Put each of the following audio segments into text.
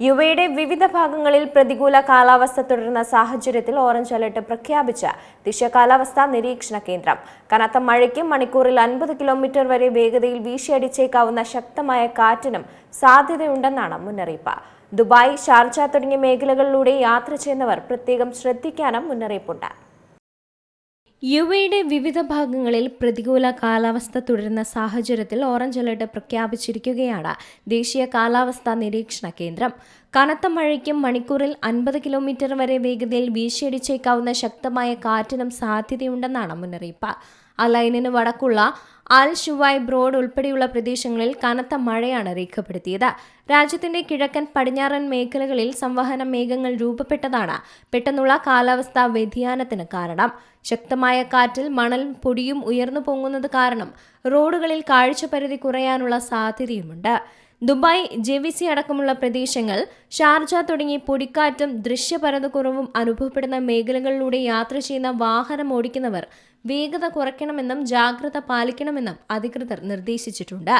യുവയുടെ വിവിധ ഭാഗങ്ങളിൽ പ്രതികൂല കാലാവസ്ഥ തുടരുന്ന സാഹചര്യത്തിൽ ഓറഞ്ച് അലർട്ട് പ്രഖ്യാപിച്ച ദേശീയ കാലാവസ്ഥാ നിരീക്ഷണ കേന്ദ്രം. കനത്ത മഴയ്ക്കും മണിക്കൂറിൽ 50 കിലോമീറ്റർ വരെ വേഗതയിൽ വീശിയടിച്ചേക്കാവുന്ന ശക്തമായ കാറ്റിനും സാധ്യതയുണ്ടെന്നാണ് മുന്നറിയിപ്പ്. ദുബായ്, ഷാർജ തുടങ്ങിയ മേഖലകളിലൂടെ യാത്ര ചെയ്യുന്നവർ പ്രത്യേകം ശ്രദ്ധിക്കാനും മുന്നറിയിപ്പുണ്ട്. യുഎയുടെ വിവിധ ഭാഗങ്ങളിൽ പ്രതികൂല കാലാവസ്ഥ തുടരുന്ന സാഹചര്യത്തിൽ ഓറഞ്ച് അലർട്ട് പ്രഖ്യാപിച്ചിരിക്കുകയാണ് ദേശീയ കാലാവസ്ഥാ നിരീക്ഷണ കേന്ദ്രം. കനത്ത മഴയ്ക്കും മണിക്കൂറിൽ 50 കിലോമീറ്റർ വരെ വേഗതയിൽ വീശിയടിച്ചേക്കാവുന്ന ശക്തമായ കാറ്റിനും സാധ്യതയുണ്ടെന്നാണ് മുന്നറിയിപ്പ്. അലൈനിന് വടക്കുള്ള അൽ ഷുവൈബ് റോഡ് ഉൾപ്പെടെയുള്ള പ്രദേശങ്ങളിൽ കനത്ത മഴയാണ് രേഖപ്പെടുത്തിയത്. രാജ്യത്തിന്റെ കിഴക്കൻ പടിഞ്ഞാറൻ മേഖലകളിൽ സംവഹന മേഘങ്ങൾ രൂപപ്പെട്ടതാണ് പെട്ടെന്നുള്ള കാലാവസ്ഥാ വ്യതിയാനത്തിന് കാരണം. ശക്തമായ കാറ്റിൽ മണലും പൊടിയും ഉയർന്നു പൊങ്ങുന്നത് കാരണം റോഡുകളിൽ കാഴ്ചപരിധി കുറയാനുള്ള സാധ്യതയുമുണ്ട്. ദുബായ്, ജെവിസി അടക്കമുള്ള പ്രദേശങ്ങൾ, ഷാർജ തുടങ്ങി പൊടിക്കാറ്റും ദൃശ്യപരതക്കുറവും അനുഭവപ്പെടുന്ന മേഖലകളിലൂടെ യാത്ര ചെയ്യുന്ന വാഹനം ഓടിക്കുന്നവർ വേഗത കുറയ്ക്കണമെന്നും ജാഗ്രത പാലിക്കണമെന്നും അധികൃതർ നിർദ്ദേശിച്ചിട്ടുണ്ട്.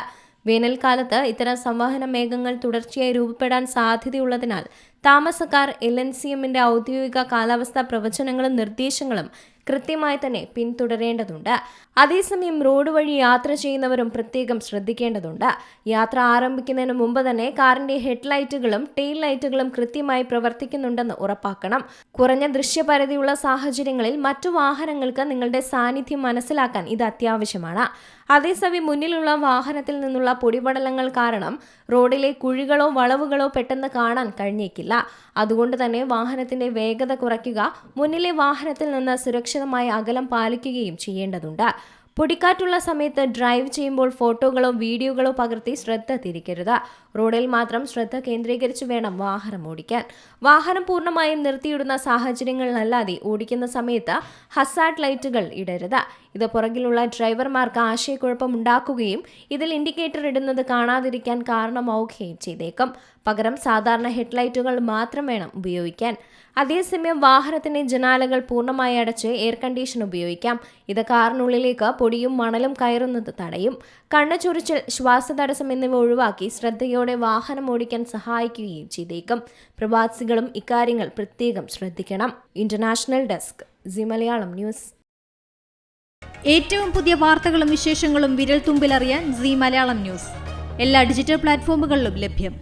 വേനൽക്കാലത്ത് ഇത്തരം സംവഹന മേഘങ്ങൾ തുടർച്ചയായി രൂപപ്പെടാൻ സാധ്യതയുള്ളതിനാൽ താമസക്കാർ LNCMന്റെ ഔദ്യോഗിക കാലാവസ്ഥാ പ്രവചനങ്ങളും നിർദ്ദേശങ്ങളും കൃത്യമായി തന്നെ പിന്തുടരേണ്ടതുണ്ട്. അതേസമയം റോഡ് വഴി യാത്ര ചെയ്യുന്നവരും പ്രത്യേകം ശ്രദ്ധിക്കേണ്ടതുണ്ട്. യാത്ര ആരംഭിക്കുന്നതിന് മുമ്പ് തന്നെ കാറിന്റെ ഹെഡ്ലൈറ്റുകളും ടെയിൽ ലൈറ്റുകളും കൃത്യമായി പ്രവർത്തിക്കുന്നുണ്ടെന്ന് ഉറപ്പാക്കണം. കുറഞ്ഞ ദൃശ്യപരിധിയുള്ള സാഹചര്യങ്ങളിൽ മറ്റു വാഹനങ്ങൾക്ക് നിങ്ങളുടെ സാന്നിധ്യം മനസ്സിലാക്കാൻ ഇത് അത്യാവശ്യമാണ്. അതേസമയം മുന്നിലുള്ള വാഹനത്തിൽ നിന്നുള്ള പൊടിപടലങ്ങൾ കാരണം റോഡിലെ കുഴികളോ വളവുകളോ പെട്ടെന്ന് കാണാൻ കഴിഞ്ഞേക്കില്ല. അതുകൊണ്ട് തന്നെ വാഹനത്തിന്റെ വേഗത കുറയ്ക്കുക, മുന്നിലെ വാഹനത്തിൽ നിന്ന് സുരക്ഷിതമായ അകലം പാലിക്കുകയും ചെയ്യേണ്ടതുണ്ട്. പൊടിക്കാറ്റുള്ള സമയത്ത് ഡ്രൈവ് ചെയ്യുമ്പോൾ ഫോട്ടോകളോ വീഡിയോകളോ പകർത്തി ശ്രദ്ധ തിരിക്കരുത്. റോഡിൽ മാത്രം ശ്രദ്ധ കേന്ദ്രീകരിച്ച് വേണം വാഹനം ഓടിക്കാൻ. വാഹനം പൂർണ്ണമായും നിർത്തിയിടുന്ന സാഹചര്യങ്ങളിലല്ലാതെ ഓടിക്കുന്ന സമയത്ത് ഹസാർഡ് ലൈറ്റുകൾ ഇടരുത്. ഇത് പുറകിലുള്ള ഡ്രൈവർമാർക്ക് ആശയക്കുഴപ്പമുണ്ടാക്കുകയും ഇതിൽ ഇൻഡിക്കേറ്റർ ഇടുന്നത് കാണാതിരിക്കാൻ കാരണമാവുകയും ചെയ്തേക്കും. പകരം സാധാരണ ഹെഡ്ലൈറ്റുകൾ മാത്രം വേണം ഉപയോഗിക്കാൻ. അതേസമയം വാഹനത്തിന്റെ ജനാലകൾ പൂർണ്ണമായി അടച്ച് എയർ കണ്ടീഷൻ ഉപയോഗിക്കാം. ഇത് കാറിനുള്ളിലേക്ക് പൊടിയും മണലും കയറുന്നത് തടയും. കണ്ണ് ചൊറിച്ചിൽ, ശ്വാസതടസ്സം എന്നിവ ഒഴിവാക്കി ശ്രദ്ധയോടെ വാഹനം ഓടിക്കാൻ സഹായിക്കുകയും ചെയ്തേക്കും. പ്രവാസികളും ഇക്കാര്യങ്ങൾ പ്രത്യേകം ശ്രദ്ധിക്കണം. International desk, Zee Malayalam news. ഏറ്റവും പുതിയ വാർത്തകളും വിശേഷങ്ങളും വിരൽ തുമ്പിലറിയാൻ സീ മലയാളം ന്യൂസ് എല്ലാ ഡിജിറ്റൽ പ്ലാറ്റ്ഫോമുകളിലും ലഭ്യം.